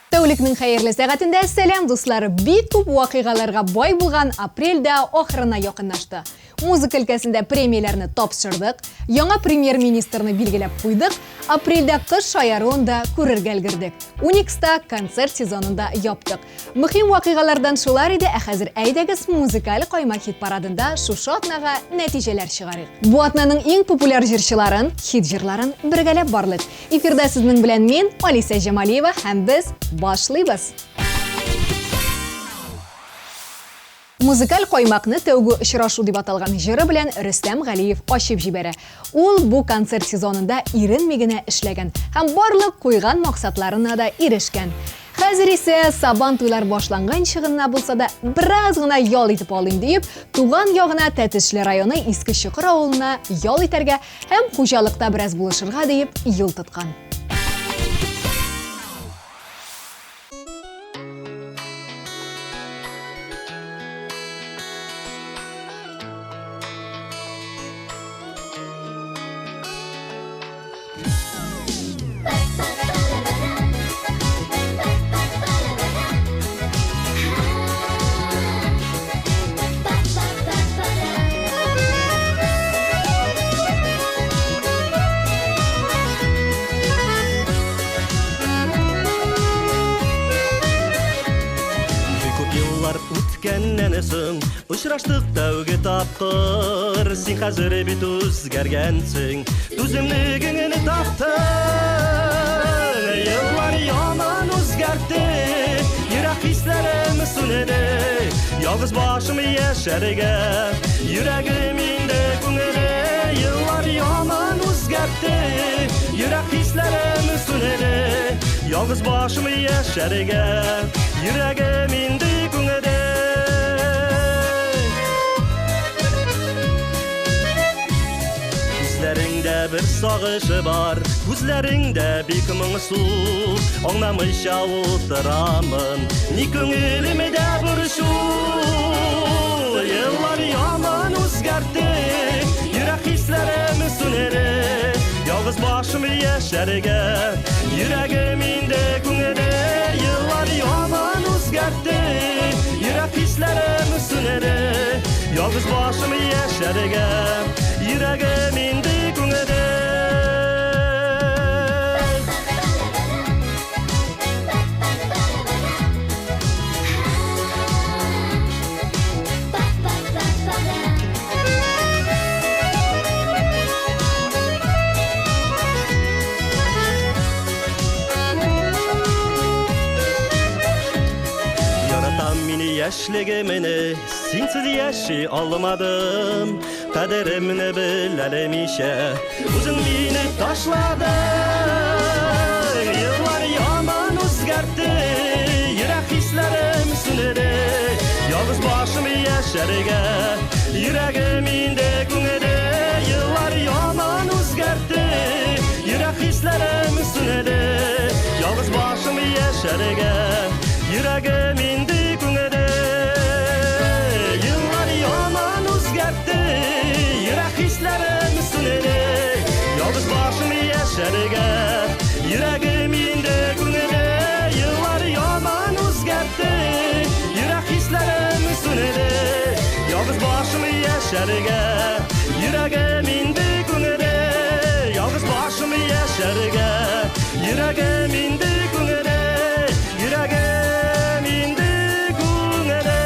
Тәулікнің қайырлы сәғатында сәлем достары. Бик көп вақиғаларға бай болған апрельда ақырына якынлашты. Музыка өлкәсендә премияләрне тапшырдык, яңа премьер-министрны билгеләп куйдык, апрельдә кыш шаяруында күрергә өлгердек. Уникста концерт сезонында яптык. Мөһим вақиғалардан шулар иде, хәзер әйдәгез музыкаль каймак хит парадында шушы атнага нәтиҗәләр чыгарыйк. Бу атнаның иң популяр җырчыларын, хит җырларын бергәләп барлык. Эфирдә сезнең белән мин, Алиса Җамалиева, һәм без башлыйбыз. Музыкаль каймакны тәүге очрашу дип аталган җыры белән Рөстәм Галиев ачып җибәрә. Ул бу концерт сезонында иренми генә эшләгән һәм барлык куйган максатларына да ирешкән. Хәзер исә сабан туйлар башланган чыгынна булса да бераз гына ял итеп алыйм дип, туган ягына Тәтешле районы Иске Чокыр авылына ял итәргә һәм хуҗалыкта бераз булышырга дип юл тоткан. Очраштык тәүге тапкыр, син хәзер бит үзгәргәнсең, түземлегеңне таптың. Еллар яман үзгәртте, йөрәк хисләрем сүнәде, ялгыз башым яшәргә, йөрәгем инде күңеле. Еллар яман үзгәртте, йөрәк хисләрем сүнәде, ялгыз башым яшәргә, йөрәгем инде күңеле. Күзләреңдә бер сагышы бар, күзләреңдә бик моңсу, аңламыйча утырамын, ни күңелемдә борчу. Еллар яман үзгәртте, йөрәк хисләрем сүнәде, ялгыз башым яшәргә, йөрәгем инде күңеле. Еллар яман үзгәртте, йөрәк хисләрем сүнәде, ялгыз башым яшәргә, йөрәгем инде күңеле. Яшьлегемне синсез яши алмадым, кадеремне беләлемичә үзең мине ташладың. Еллар яман үзгәртте, йөрәк хисләрем сүнәде, ялгыз башым яшәргә, йөрәгем инде күңеле. Еллар яман үзгәртте, йөрәк хисләрем сүнәде, ялгыз башым яшәргә, йөрәгем инде күңеле. Хисләрем сүнәде, ялгыз башым яшәргә, йөрәгем инде күңеле. Еллар яман үзгәртте, йөрәк хисләрем сүнәде, ялгыз башым яшәргә, йөрәгем инде күңеле. Ялгыз башым яшәргә, йөрәгем инде күңеле, йөрәгем инде күңеле.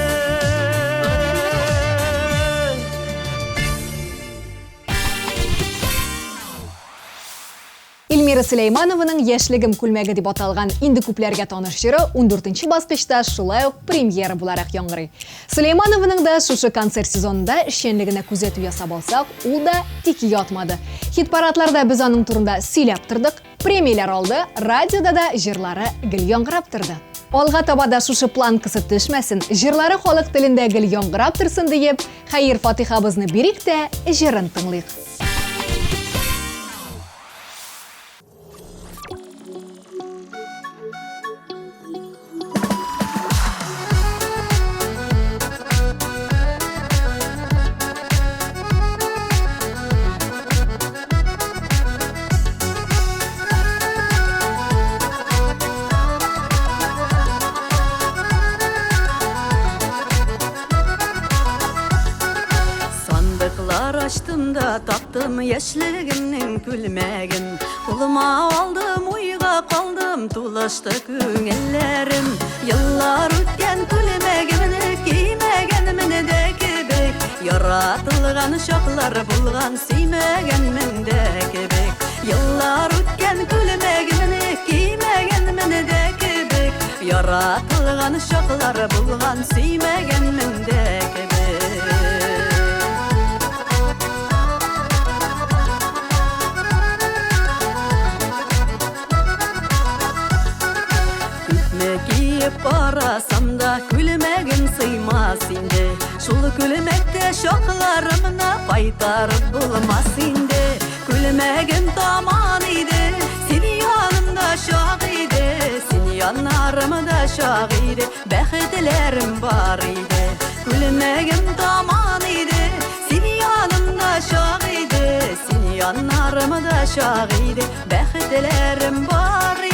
Эльмира Сөләйманованың «Яшьлегем күлмәге» дип аталган инде күпләргә таныш җыры 14нче баскычта шулай ук премьера буларак яңгырый. Сөләйманованың да шушы концерт сезонында эшчәнлегенә күзәтү ясап алсак, ул да тик ятмады. Хит-парадларда без аның турында сөйләп тордык, премияләр алды, радиода да җырлары гел яңгырап торды. Алга таба да шушы планкасы төшмәсен, җырлары халык телендә гел яңгырап торсын диеп, хәер фатихабызны бирик тә җырын тыңлыйк. açtım da taktım yeşligimnin külmegin. Kuluma aldım uyga kaldım tulaştı küngillerim. Yıllar ötken külmegimni giymegenimni de kebek. Yaratılgan şaklar bulgan siymegenmin de kebek. Yıllar ötken külmegimni giymegenimni de kebek. Yaratılgan şaklar bulgan siymegenmin de kebek. Giyip barasam da külmegim sıymas indi. Şul külmekte şoklarımna faytarıp bulmas indi. Külmegim taman idi, seni yanımda şak idi. Seni yanlarımda şak idi, bəxtlerim var idi. Külmegim taman idi, seni yanımda şak idi. Seni yanlarımda şak idi, bəxtlerim var idi.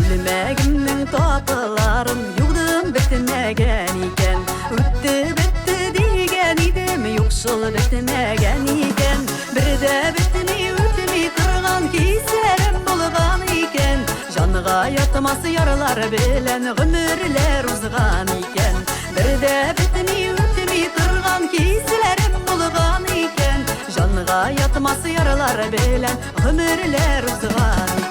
Külmegimnin tatılarım yugdum bitmegen iken. Üttü bitti digen idim yoksul bitmegen iken. Bir de bitini ütmi kırgan kiyserim bulgan iken. Janıga yatması yaralar bilen gümürler uzgan iken. Bir de bitini ütmi kırgan kiyserim bulgan iken. Janıga yatması yaralar bilen gümürler uzgan iken.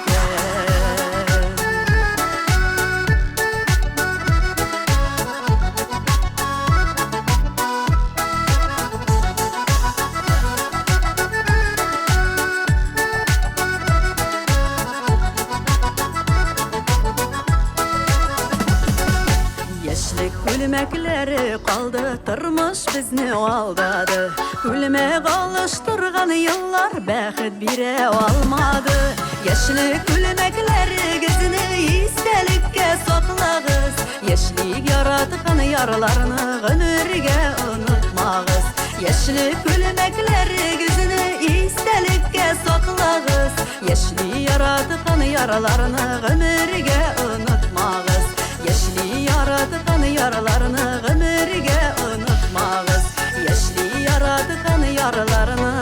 Külmekleri kaldı, tırmış bizni aldadı. Külmek alıştırgan yıllar bəxit bire almadı. Yeşlik külmekleri gizini istelikке soklağız. Yeşlik yaratkan yaralarını ömürge unutmağız. Yeşlik külmekleri gizini istelikке soklağız. Yeşlik yaratkan yaralarını ömürge unutmağız. Yeşli yaradıkan yaralarını ömürge unutmağız. Yeşli yaradıkan yaralarını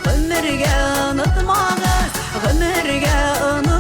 ömürge unutmağız. Ömürge unutmağız.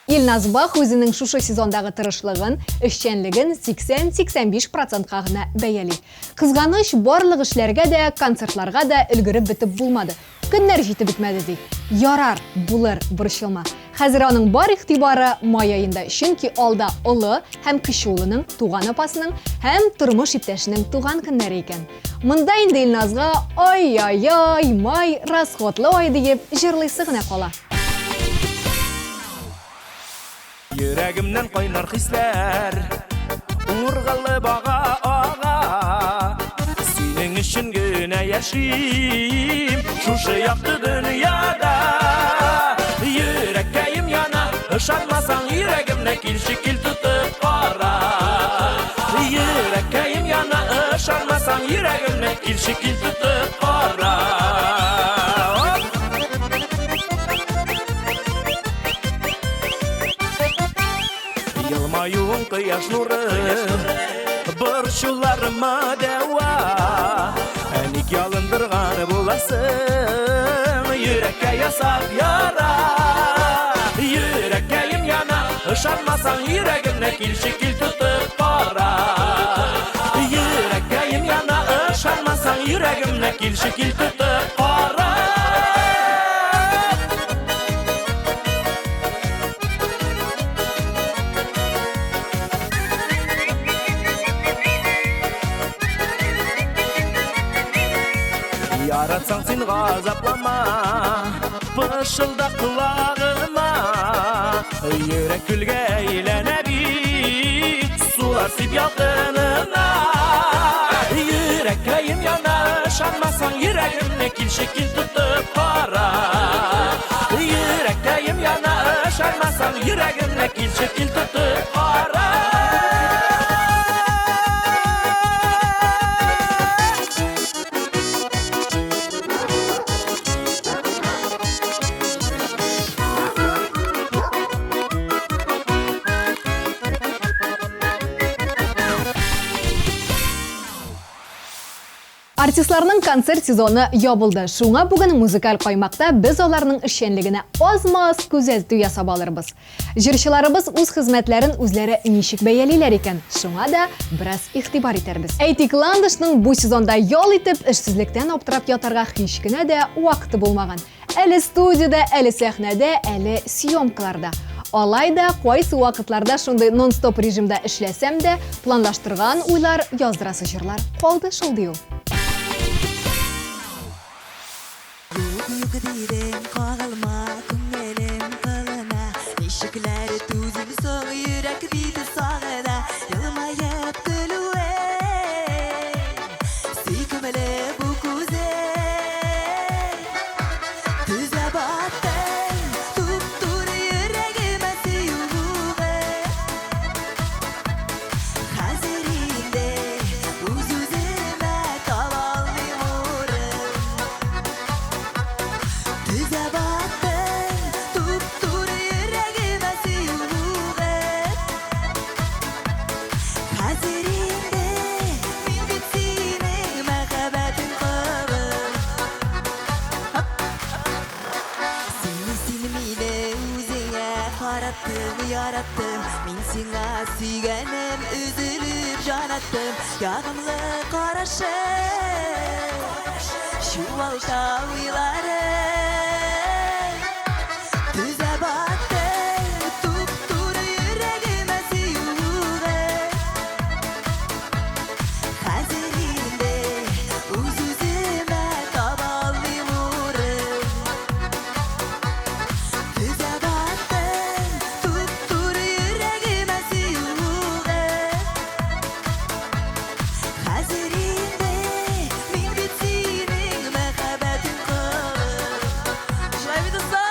Илназ Бах өзінің шушы сезондағы тырышлығын, ішченлігін 80-85%-ға ғына бәйәли. Қызғаныш барлық ішлерге де, концертларға да үлгіріп бітіп болмады. Күннер жетіп бітмәді дей. Ярар, булыр, бұрышылма. Хәзір аның бар иқтибары май айында, чөнки алда ұлы һәм кіші улының, туған апасының һәм тұрмыш иптәшінің туған күннәре екен. Мында инде Илназға ай-ай-ай, май, расходлы ай deyip жырлыйсы гына кала. Yüreğimden kaynar hisler, uğurgalı bağa ağa. Senin için güne yaşayayım, şuşu yaptı dünyada. Yüreğim yana, ışanmasan yüreğimle kil şekil tutup kara. Yüreğim yana, ışanmasan yüreğimle kil şekil tutup kara. Yılmayun kıyaş nuru, burçularıma deva. Enik yalındırgan bulasın, yürekke yasak yara. Yürekkeyim yana, ışanmasan yüreğimle kil şekil tutup kara. Yürekkeyim yana, ışanmasan yüreğimle kil şekil tutup kara. Yaratsan sen gazaplama, pışılda kulağıma. Yürek külge eylenebi, sular sip yakınına. Yüreğim yana, şanmasan yüreğimle kil şekil tut. Yüreğimle kilşi kil tutup kara. Артистларның концерт сезоны ябылды. Шуңа бүген музыкаль каймакта без аларның эшчәнлегенә аз-маз күзәтү ясап алырбыз. Җырчыларыбыз үз хезмәтләрен үзләре ничек бәялиләр икән? Шуңа да бераз игътибар итәрбез. Әйтик, Ландышның бу сезонда ял итеп эшсезлектән аптырап ятарга һич кенә дә вакыты булмаган. Әле студиядә, әле сәхнәдә, әле съемкаларда. Алайда кайсы вакытларда шундый нон-стоп режимда эшләсәм дә, планлаштырган уйлар, яздырасы җырлар калды шул ди ул. Uyku diden kağılma tümmelim kılına Eşikleri tuzun soğuk yürek biti sağına Yılmayıp gülüve Süykümele bu güzel Tüze battın Tuttur yüreğime suyuğu Hazirinde Uzuzime tavallıyorum Tüze battın, tuttur yüreğime suyuğu Hazirinde min bitsinin mehabetin kavur Seni silmile üzüne karattım, yarattım Min sana süygenim, üzülüp janattım Yağımlı karaşım Şu alta uylarım Tüze battın, tuttur yüreğime suyuğu Hazirinde uzuzime tavallıyorum Tüze battın, tuttur yüreğime suyuğu Hazirinde min bitsinin mehabetin kavur Şuraya bir dostlar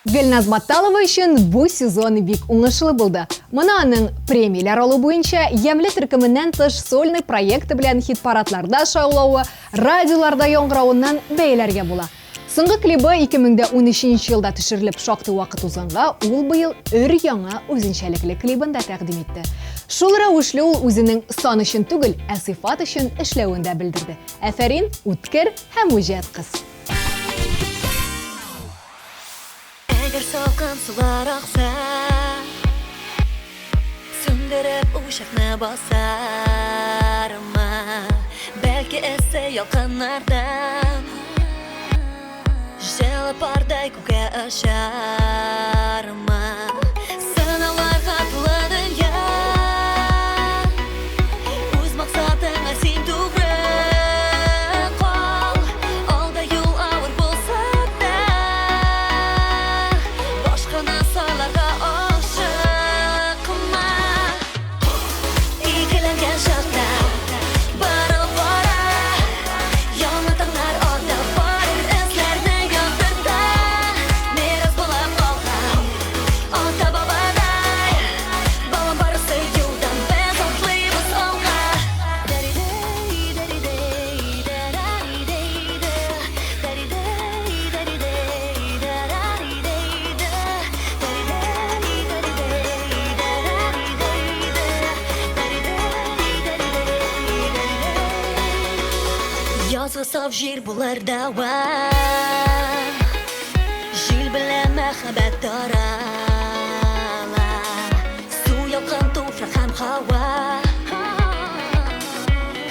Гөлназ Батталова өчен бу сезон бик уңышлы булды. Моны аның премиялар алу буенча ямле төркеменнән тыш сольный проекты белән хит-парадларда шаулавы, радиоларда яңгыравыннан бәяләргә була. Соңгы клибы 2013 елда төшерелеп шактый вакыт узганга, ул быел өр-яңа үзенчәлекле клибын да тәкъдим итте. Шул рәвешле ул үзенең сан өчен түгел, ә сыйфат өчен эшләвен дә белдерде. Афәрин, үткер һәм үҗәт кыз. Әгәр салкын сулар акса, сүндереп ушакны басарма, бәлки эссе якыннардан, җылы пардай күккә очарма. Сынауларга тулы дөнья, үз максатыңа син тугры кал, алда юл авыр булса да, башканы саларга ашыкма. Игеләнгән чакта барып бара, яңа таңнар алда барыр эзләрне яндырда. Мирас булып калган ата-бабадай, балам барысы юлдан без атлыйбыз алга. Язгы саф җир булыр дава, җил белән мәхәббәт тарала, су якын туфрак һәм һава,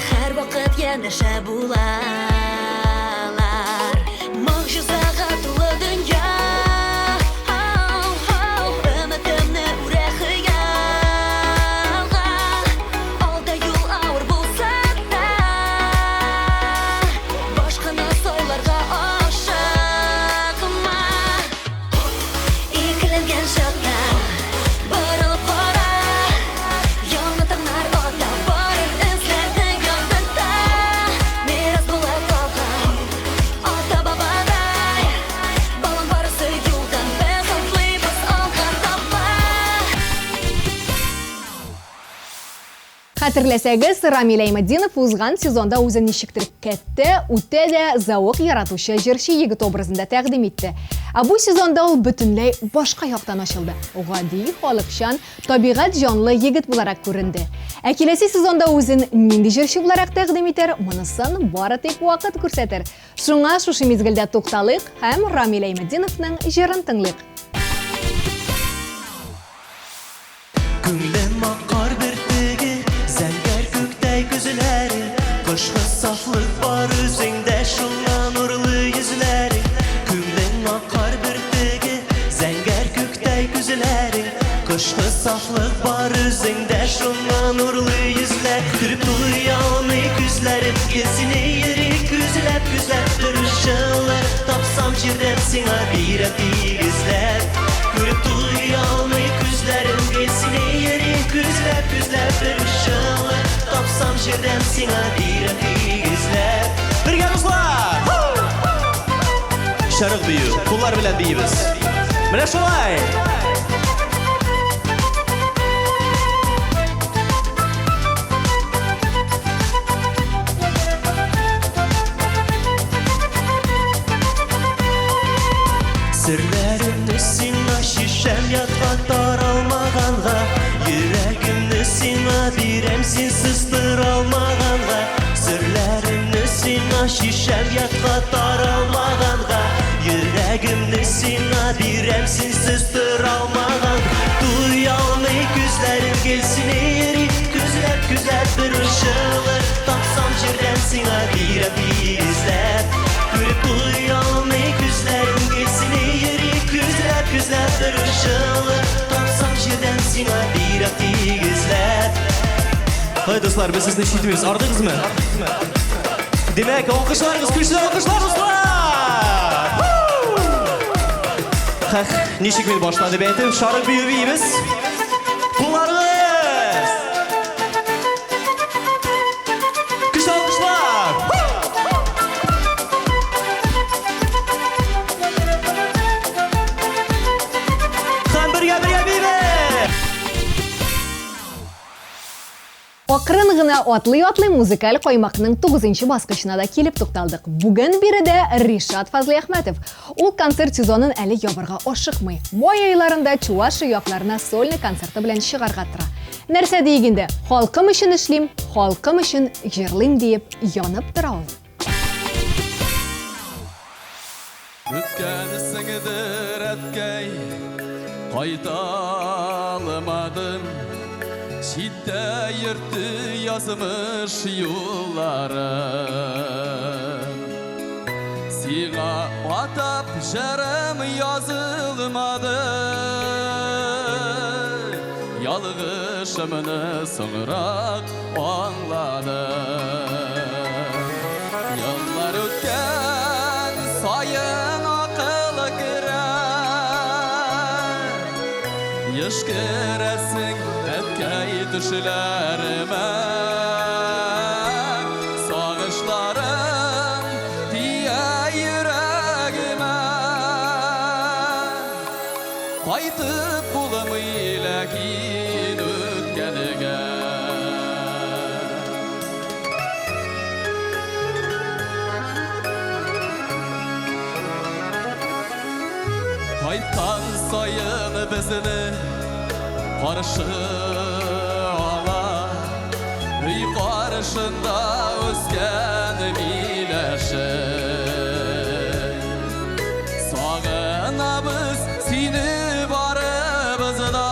һәр вакыт янәшә булалар. Могҗизага тулы дөнья, өмөтемне үрә хыялга, алда юл авыр булса да, башканы сойларга ашыкма. Хатırlasangiz, Рамил Аймадинов узган сезонда өзін нешіктіріп кетті, үтті де зауық яратушы жерші егіт образында тәқдим етті. Бұл сезонда ол бүтінлей башқа яқтан ашылды. Ғади, халықшан, табиғат жанлы егіт боларақ көрінді. Келесі сезонда өзін ненді жерші боларақ тәқдим етер, мұнысын бары тек уақыт көрсетер. Шуңа шушы мезгілде тоқталық, һәм Рамил Аймадиновның жерін тыңлық. Күңлем ақар біртігі, зәңгәр көктәй күзіләрі, қышқы сафлық бар өзіңдә шуңа нұрлы yüzләрі. Күңлем ақар біртігі, зәңгәр көктәй күзіләрі, қышқы сафлық бар өзіңдә шуңа нұрлы yüzләр. Күріп тұлы яуны күзләрім, келсіне ері күзләп тұрышылар, тапсам жерден сиңа бирәп игізләп. Күріп тұлы яуны күзләрім, келсіне ері күзләп тұрышылар, тапсам жерден сиңа бирәп игізләп. Бірге мұзлар! Шарық бүйі, құллар білән бейіміз. Міне шолай! Сірлерімні сиңа шишәм ятқа таралмағанға, Йөрәгімні сиңа бирәм синсіз тұралмағанға. Сірлерімні сиңа шишәм ятқа таралмағанға, Йөрәгімні сиңа бирәм синсіз тұралмағанға. Туялмай күзләрім келсін ері, күзләп тұрышылар, тапсам жерден сиңа бирәп игізләп. Күріп туялмай күзләрім келсін ері, күзләп тұрышылар, тапсам жерден сиңа бирәп игізләп. Хай достар, біз сізді шетіміз, ардыңыз мы? Демек, алқышларыңыз, күшті алқышлар, достар! Хәқ, нешік мен башлады бәйтім, шарық бүйі бейіміз. Бұларыңыз! Күшті алқышлар! Хан бірге бейіміз! Ақырын ғына атлый музыкаль қоймақның 9-ші басқышына да келіп тоқталдық. Бүгін беріде Ришат Фазли Ахметов. Ол концерт сезонын әлі ябырға ашықмай. Май айларында Чувашия яқларына сольный концерті білән шығарға тұра. Нәрсе дегенде, халқым үшін ішлейм, халқым үшін жерлейм deyip янып тұра ол. Өткәнісіңдір әткәй, қайталымадым. Шитті ерті yazmış yollarım. Сиңа атап жарым yazılmadı. Ялғышымны соңырақ аңладым. Yıllar өткен сайын ақыл кірер. Ешкіресің әткәй düşlerime. Sağışlarım diye yüreğime. Qaytıb bulamıyla kin ötkəniga. Qaytqan sayın bizni qarşı ala, Üy qarşında özgən miləşək. Sağınabız seni barımızda,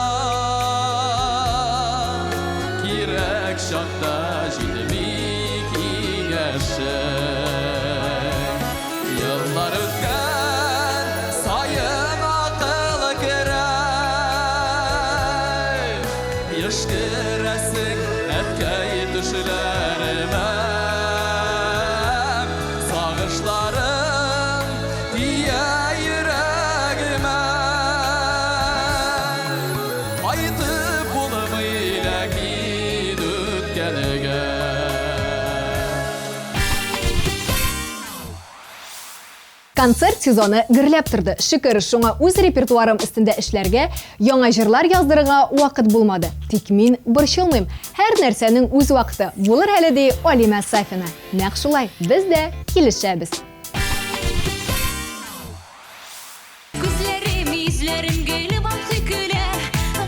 Kirək şaqda jilmik igəşək. Yıllar ötkən sayın aqıl kirək. Yışkırasın ətkəy düşlərime. Sağışlarım diye yüreğime. Qaytıb bulamıyla kin ötkəniga. Концерт сезоны гүрләп торды. Шөкер, шуңа үз репертуарым өстендә эшләргә, яңа җырлар яздырырга вакыт булмады. Тик мин борчылмыйм. Һәр нәрсәнең үз вакыты. Булыр әле ди Алима Сафина. Нәкъ шулай, без дә килешәбез. Күзләрем, йөзләрем гөле балкый көлә,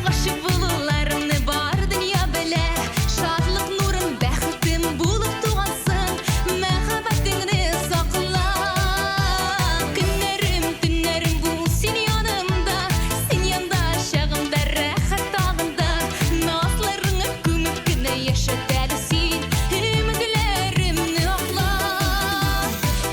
гашык булуларымны бар дөнья белә. Шатлык нурын, бәхетем булып тугансың, мәхәббәтеңне сакла. Көннәрем, төннәрем бул син янымда, син янда чагымда рәхәт тагында. Назларыңны күмеп кенә яшәт әле син, өметләремне акла.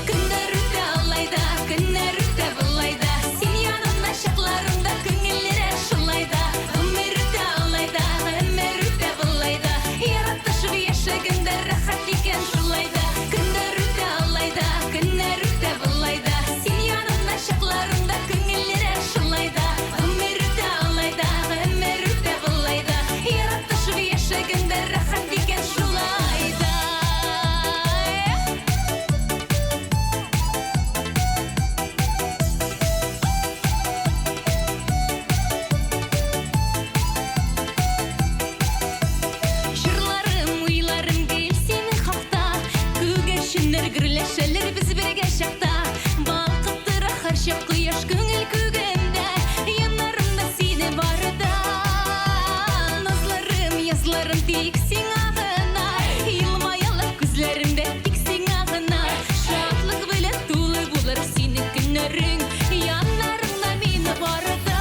Көннәр үтә алайда, көннәр үтә булайда, син янымда чакларымда күңелләр шулайда. Гомер үтә алайда, гомер үтә булайда, яратышып яшәгәндә рәхәт икән шулайда. Көннәр үтә алайда, көннәр үтә булайда, син янымда чакларымда күңелләр шулайда. Гомер үтә алайда, гомер үтә булайда, яратышып яшәгәндә рәхәт икән шулайда. Жырларым, уйларым гел синең хакта, күгәрченнәр гөрләшәләр без бергә чакта. Балкып тора һәр чак кояш күңел күгәндә, яннарымда сине барда. Назларым, язларым тик сиңа гына, елмаялар күзләремдә тик сиңа гына. Шатлык белән тулы булыр синең көннәрең, яннарымда мине барда.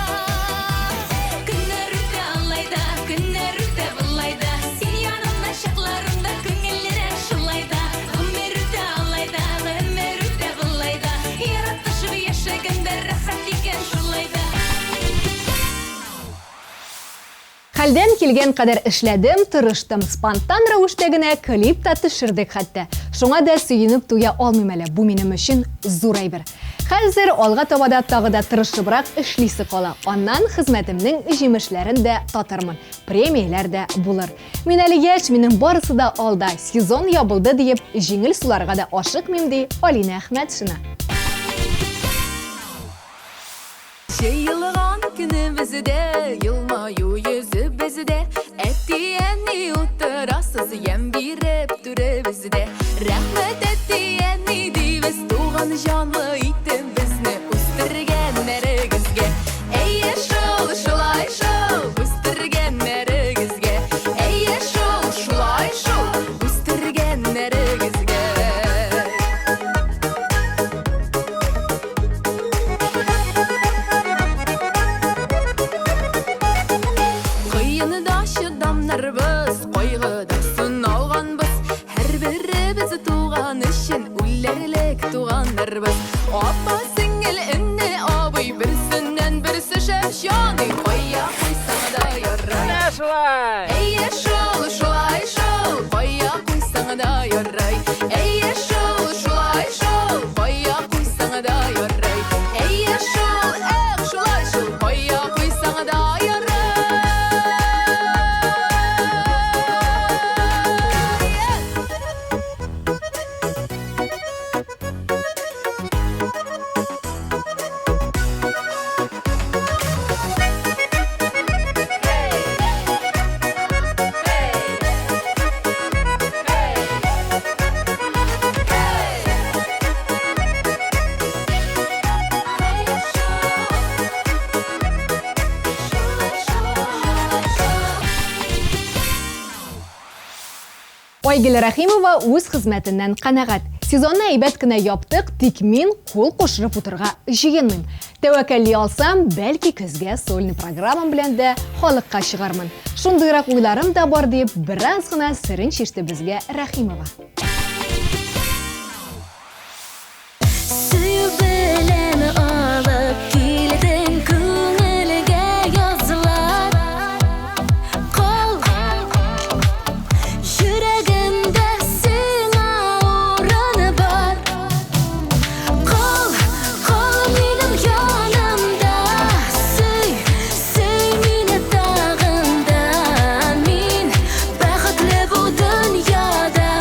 Көннәр үтә алайда, көннәр үтә булайда, син янымда чакларымда күңелләр шулайда. Гомер үтә алайда, гомер үтә булайда, яратышып яшәгәндә рәхәт икән шулайда. Хәлдән килгән кадәр эшләдем, тырыштым. Спонтан рәвештә генә клип та төшердек хәтта. Шуңа да сөенеп туя алмыйм әле. Бу минем өчен зур әйбер. Хәзер алга табада тагы да тырышыбрак эшлисе кала. Аннан хезмәтемнең җимешләрен дә татырмын. Премияләр дә булыр. Мин әле яшь, минем барысы да алда. Сезон ябылды диеп, җиңел суларга да ашыкмыйм ди Алина Әхмәтшина. Жайылған күнімізде, йылмаю yüzü бізде, әттиәнни отырасыз, ем биреп түрі бізде. Рәхмет әттиәнни дейбіз, туған жанлы итім бізні үстірген әрігізге. Әйе шул, шулай шул, үстірген әрігізге. Әйе шул, шулай шул, үстірген әрігізге. Қиыныда шыдамнарбыз, қойғыда сыналғанбыз. Әр біріміз туған үшін үллерлік туғандарбыз. Апа сіңіл үнне абый, бірсінен бірсі шәпшаны. Қоя қойсаңа да ярай. Әйе шул, шулай шул, қоя қойсаңа да ярай. Әйе шул, шулай шул, қоя қойсаңа да ярай. Әйе шул, шулай шул, қоя қойсаңа да ярай. Айгөл Рахимова үз хезмәтеннән канәгать. Сезонны әйбәт кенә яптык, тик мин кул кушырып утырга җыенмыйм. Тәвәккәлли алсам, бәлки көзгә сольный программам белән дә халыкка чыгармын. Шундыйрак уйларым да бар дип, бераз гына сырын чиште безгә Рахимова. Сөю белән алып килдең күңелгә язылар. Кол йөрәгемдә сиңа урыны бар. Кол минем янымда, сөй мине тагында. Мин бәхетле бу дөньяда,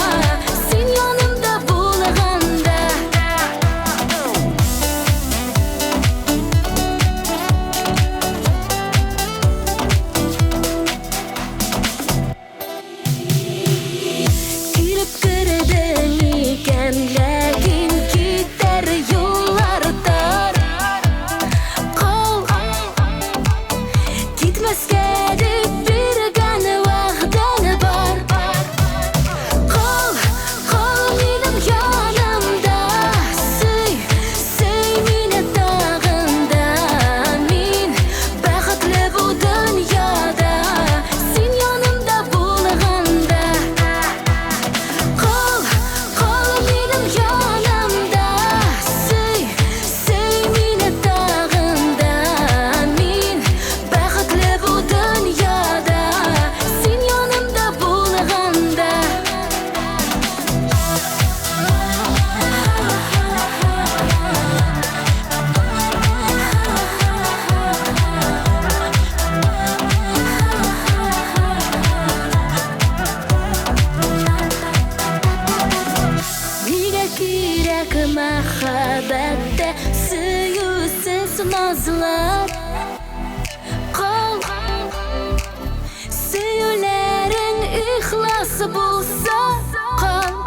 Кайсы болса кал.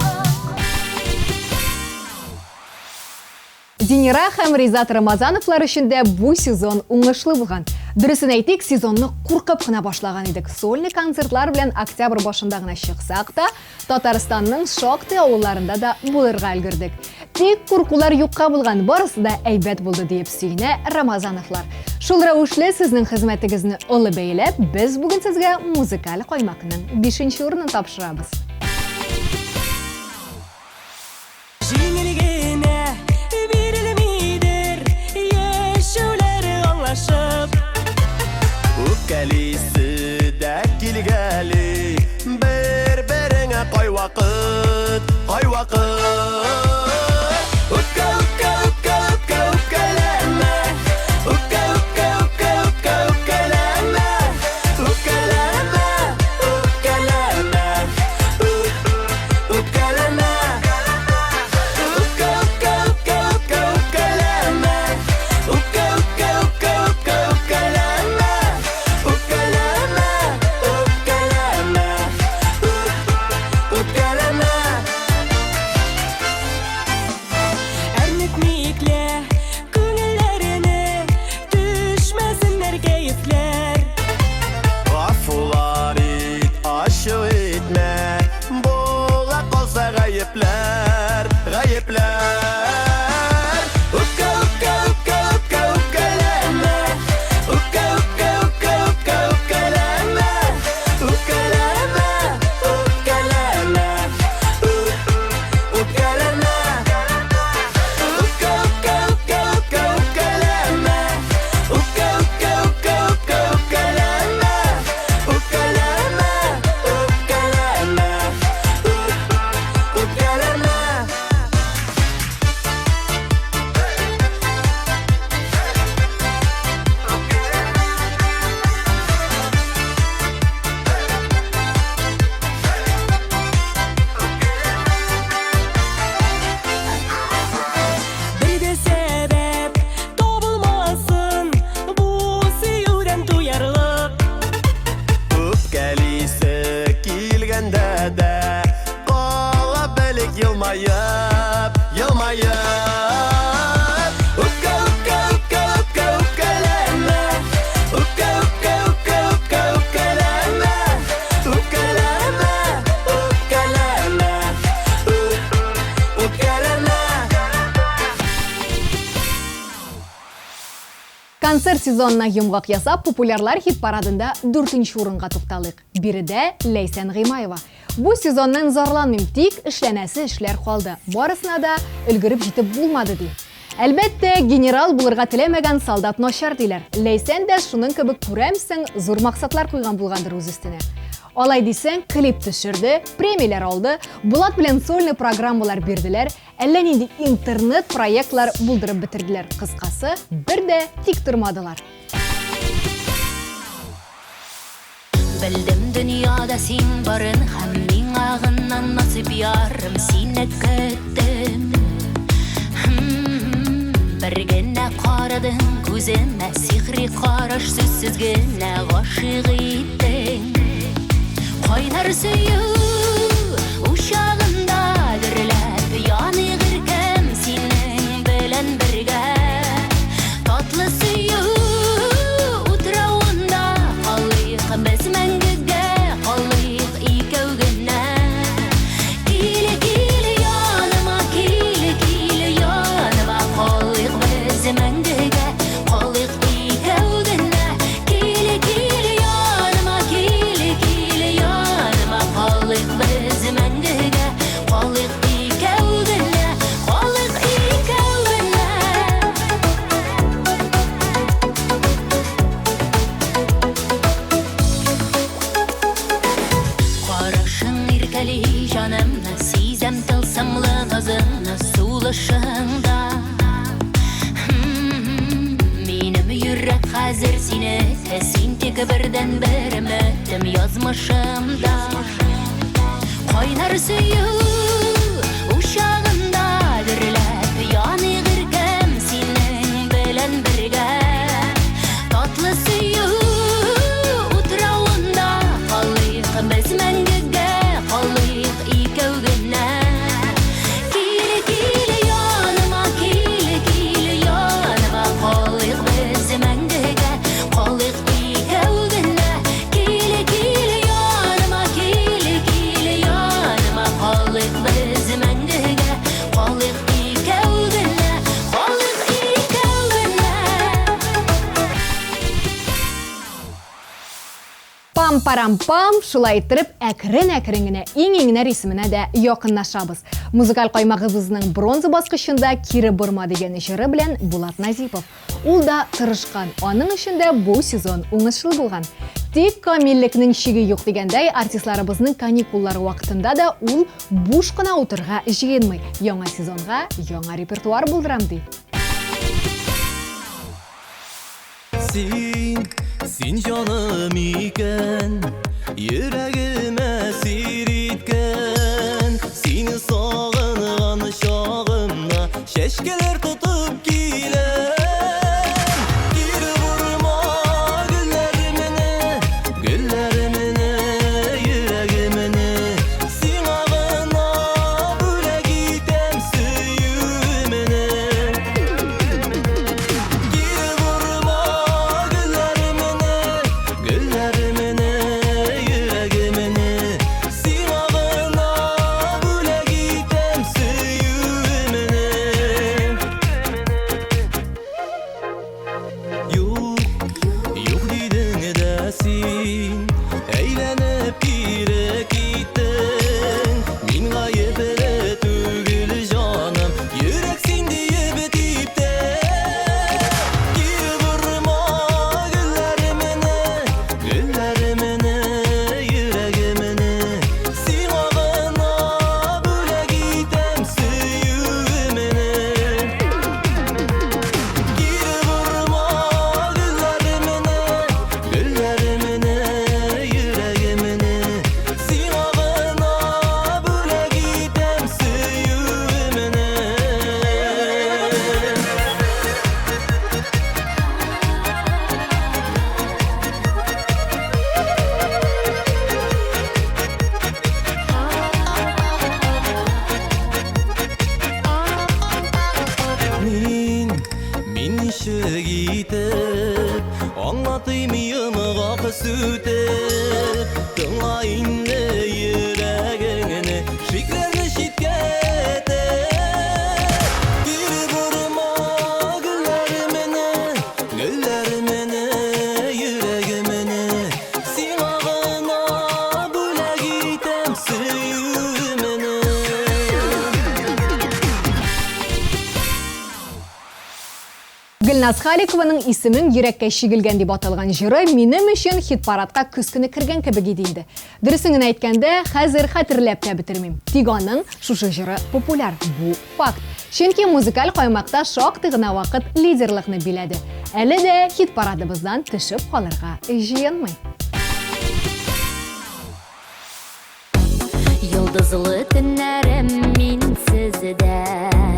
Динира һәм Ризат Рамазановлар өчен дә бу сезон уңышлы булган. Дөресен әйтик, сезонны куркып кына башлаган идек. Сольный концертлар белән октябрь башында гына чыксак та, Татарстанның шактый авылларында да булырга өлгердек. Тик куркулар юкка булган, барысы да әйбәт булды дип сөйнә Рамазановлар. Шул рәвешле сезнең хезмәтегезне олы бәйләп, без бүген сезгә музыкаль каймакның 5нче урынын тапшырабыз. Җиңелгенә бирелмидер яшәүләр аңлашып. Үпкәлисе дә килгәли, бер-береңә кай вакыт, кай вакыт. Концерт сезонына йомгак ясап, популярлар хит парадында 4нче урынга тукталык. Биредә Ләйсән Гыймаева. Бу сезоннан зарланмыйм, тик эшләнәсе эшләр калды. Барысына да өлгереп җитеп булмады ди. Әлбәттә, генерал булырга теләмәгән солдат начар диләр. Ләйсән дә шуның кебек күрәмсең, зур максатлар куйган булгандыр үз өстенә. Алай дисәң, клип төшерде, премияләр алды, Булат белән сольный программалар бирделәр, әллә нинди интернет проектлар булдырып бетерделәр. Кыскасы, бер дә тик тормадылар. Белдем дөньяда син барын, һәм миңа гына насыйп ярым сине көттем. Бер генә карадың күземә, сихри караш сүзсез генә гашыйк иттең. Кайнар сөю ушагында дөрләп яный гыркем синең белән бергә. Татлы сөю утрауында калыйк без мәңгегә, калыйк икәү генә. Киле киле яныма, киле киле яныма, калыйк без мәңгегә, калыйк икәү генә. Киле киле яныма, киле киле яныма, калыйк без мәңгегә, калыйк икәү генә, калыйк икәү генә. Карашың иркәли җанымны, сизәм тылсымлы назыңны сулышыңда. Минем йөрәк хәзер сине, син тик бердән бер өметем язмышымда. Кайнар сөю ушагында дөрләп яный гыркем синең белән бергә. Татлы сөю утрауында калыйк без мәңгегә, Парам-пам, шулай иттереп, әкрен-әкрен генә иң-иңнәр исеменә дә якынлашабыз. Музыкаль каймагыбызның бронза баскычында Кире Борма дигән җыры белән Булат Назипов. Ул да тырышкан, аның өчен дә бу сезон уңышлы булган. Тик камиллекнең чиге юк дигәндәй, артистларыбызның каникуллар вакытында да ул буш кына утырга җыенмый. Яңа сезонга яңа репертуар булдырам ди. Син җаным икән, йөрәгемә сир иткән. Сине сагынган чагымда чәчкәләр тотып киләм. Кире Борма гөлләремне, йөрәгемне. Сиңа гына бүләк итәм сөюемне. Кире Борма гөлләремне, йөрәгемне. Сиңа гына бүләк итәм сөюемне. Юк дидең дә син, әйләнеп кире киттең. Мин гаепле түгел җаным, йөрәк син диеп типтең. Кире Борма гөлләремне, йөрәгемне. Сиңа гына бүләк итәм сөюемне. Кире Борма гөлләремне, йөрәгемне. Сиңа гына бүләк итәм сөюемне. Мин ничек итеп аңлатыйм йомыга күсүтеп. Тыңла инде йөрәгеңне, шикләрне читкәтеп. Кире Борма гөлләремне, йөрәгемне. Сиңа гына бүләк итәм сөюемне. Гөлназ Халикованың исемен йөрәккә чигелгән дип аталган җыры минем өчен хит-парадка көз көне кергән кебек иде инде. Дөресен әйткәндә, хәзер хәтерләп тә бетермим. Тик аның шушы җыры популяр. Бу факт. Чөнки музыкаль каймакта шактый гына вакыт лидерлыкны биләде. Әле дә хит-парадыбыздан төшеп калырга җыенмый. Йолдызлы төннәрем мин сездән,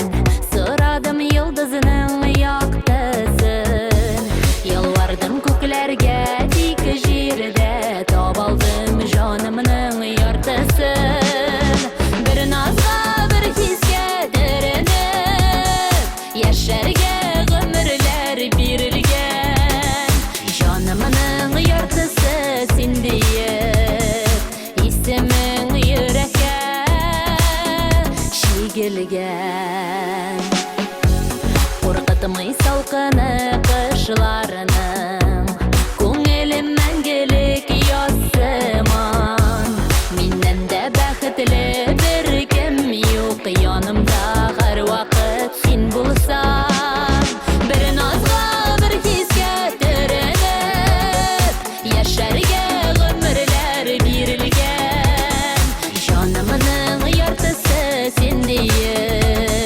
сорадым йолдызның яктысын. Ялвардым күкләргә, тик җирдә табалдым җанымның яртысын. Бер назга, бер хискә төренеп, яшәргә гомерләр бирелгән. Җанымның яртысы син диеп, исемең йөрәккә чигелгән. Куркытмый салкыны кышларының, күңелем мәңгелек ясыман. Миннән дә бәхетле бер кем юк, янымда һәрвакыт син булсаң. Бер назга, бер хискә төренеп, яшәргә гомерләр бирелгән. Җанымның яртысы син диеп,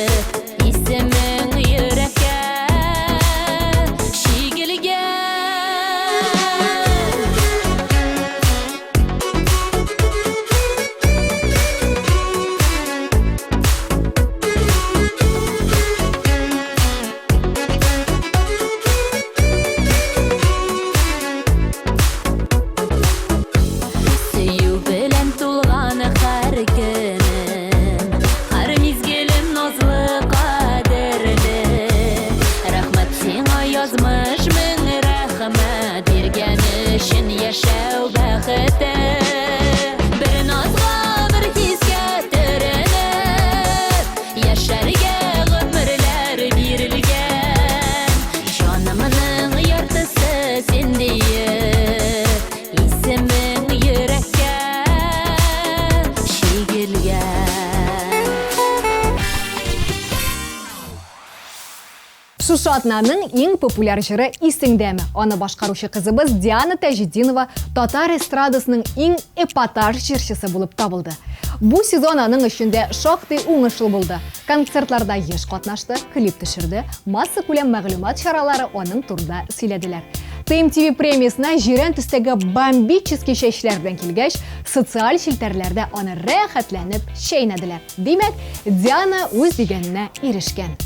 Шушы атнаның ең популяр жыры «Исіңдәме». Оны башқарушы қызыбыз Диана Тәжидинова татар эстрадасының ең эпатаж жыршысы болып табылды. Бұл сезон аның үшінде шоқтай оңышлы болды. Концертларда еш қатнашты, клип түшірді, масса көлем мәғлумат шаралары оның турда сөйледілер. ТМТV премиясына жирен түстегі бомбический шәйшілерден келгеш, социаль шілтерлерді оны рәхәтләніп шейнәділер. Демек, Диана өз дегеніне ерішкен.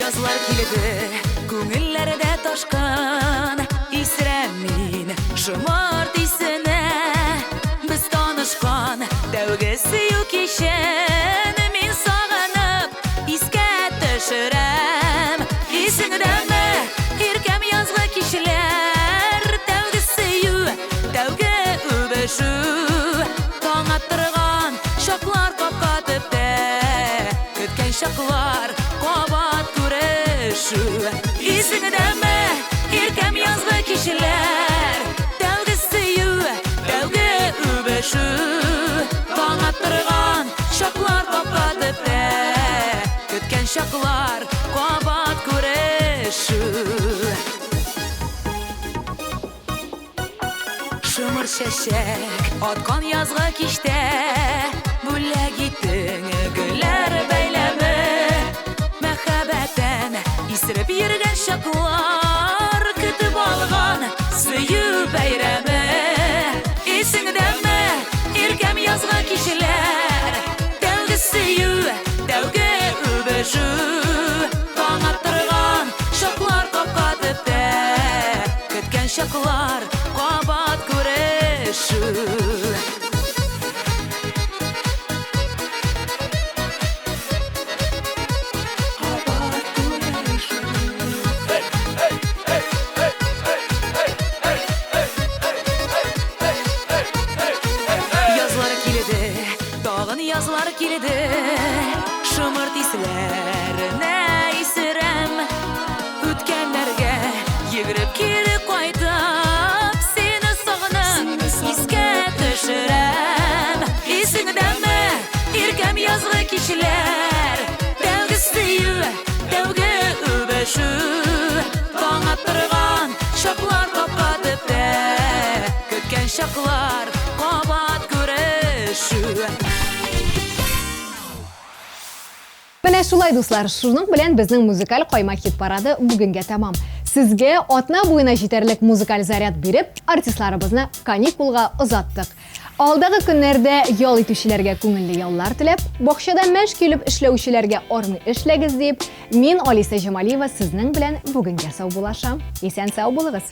Yazlar kilidi, көңілләрдә ташқан, исерәмин, шымарт исенә. Біз танышқан, тәуге сөю кешен, мин сағынып, искә төшерәм. Исеңдәме, иркәм язгы кешеләр, тәуге сөю, тәуге үбешү. Таң аттырган, шаклар капка төптә, көткән шаклар, кабат күрешү. Исеңдәме, иркәм язгы кешеләр, тәуге сөю, тәуге үбешү. Таң аттырган, шаклар капка төптә, көткән шаклар, кабат күрешү. Шымыр шәшәк, аткан язгы киштә, бүләк иттең гөлләр бәйләме. Мәхәббәтән исереп йөргән шаклар, көтеп алган сөю бәйрәме. Исеңдәме, иркәм язгы кешеләр, тәуге сөю, тәуге үбешү. Таң аттырган, шаклар капка төптә, көткән шаклар, кабат күрешү. Yazlar kilidi, şımırt исләренә исерәм. Үткәннәргә йөгереп кире кайтып, сине сагынып, искә төшерәм. Исеңдәме, иркәм язгы кешеләр, тәуге сөю, тәуге үбешү. Таң аттырган, шаклар капка төптә, көткән шаклар, кабат күрешү. Менә шулай дуслар, шуның белән безнең музыкаль кайма хит парады бүгенгә тәмам. Сезгә атна буена җитәрлек музыкаль заряд биреп, артистларыбызны каникулга озаттык. Алдагы көннәрдә ял итүчеләргә күңелле яллар теләп, бакчада мәш килеп эшләүчеләргә армый эшләгез дип, мин Алиса Җамалиева сезнең белән бүгенгә сау булашам. Исән сау булыгыз.